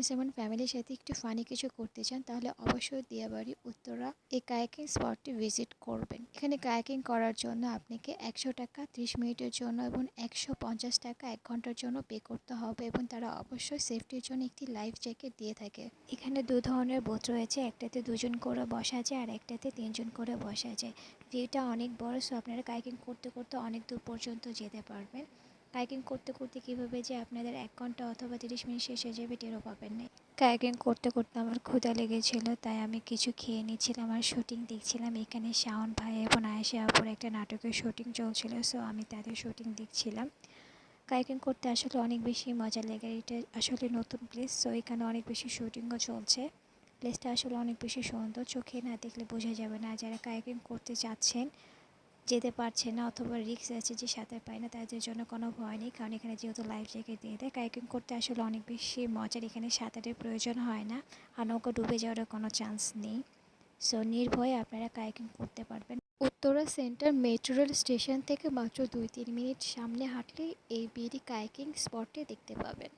Friends এবং ফ্যামিলির সাথে একটু ফানি কিছু করতে চান তাহলে অবশ্যই দিয়াবাড়ি উত্তরা এই কায়াকিং স্পটটি ভিজিট করবেন। এখানে কায়াকিং করার জন্য আপনাকে 100 টাকা 30 মিনিটের জন্য এবং 150 টাকা 1 ঘন্টার জন্য পে করতে হবে এবং তারা অবশ্যই সেফটির জন্য একটি লাইফ জ্যাকেট দিয়ে থাকে। এখানে দু ধরনের বোট রয়েছে, একটাতে দুজন করে বসা যায় আর একটাতে তিনজন করে বসা যায়। ভিউটা অনেক বড়, সো আপনারা কায়াকিং করতে করতে অনেক দূর পর্যন্ত যেতে পারবেন। কায়াকিং করতে করতে কীভাবে যে আপনাদের 1 ঘন্টা অথবা 30 মিনিট শেষ হয়ে যাবে টেরও পাবেন না। কায়াকিং করতে করতে আমার ক্ষুধা লেগেছিল, তাই আমি কিছু খেয়ে নিচ্ছিলাম আর শুটিং দেখছিলাম। এখানে শাওন ভাই এবং আয়েশা আপুর একটা নাটকের শুটিং চলছিল, সো আমি তাদের শুটিং দেখছিলাম। কায়াকিং করতে আসলে অনেক বেশি মজা লাগে। এটা আসলে নতুন প্লেস, সো এখানে অনেক বেশি শুটিংও চলছে। প্লেসটা আসলে অনেক বেশি সুন্দর, চোখে না দেখলে বোঝা যাবে না। যারা কায়াকিং করতে যাচ্ছেন, যেতে পারছে না অথবা রিস্ক আছে যে সাঁতার পায় না, তাদের জন্য কোনো ভয় নেই, কারণ এখানে যেহেতু লাইফ জ্যাকেট দিয়ে দেয়। কায়াকিং করতে আসলে অনেক বেশি মজার, এখানে সাঁতারের প্রয়োজন হয় না আর নৌকা ডুবে যাওয়ার কোনো চান্স নেই। সো নির্ভয়ে আপনারা কায়াকিং করতে পারবেন। Uttara centre metro rail station থেকে মাত্র 2-3 মিনিট সামনে হাঁটলেই এই বিডি কায়াকিং স্পটটি দেখতে পাবেন।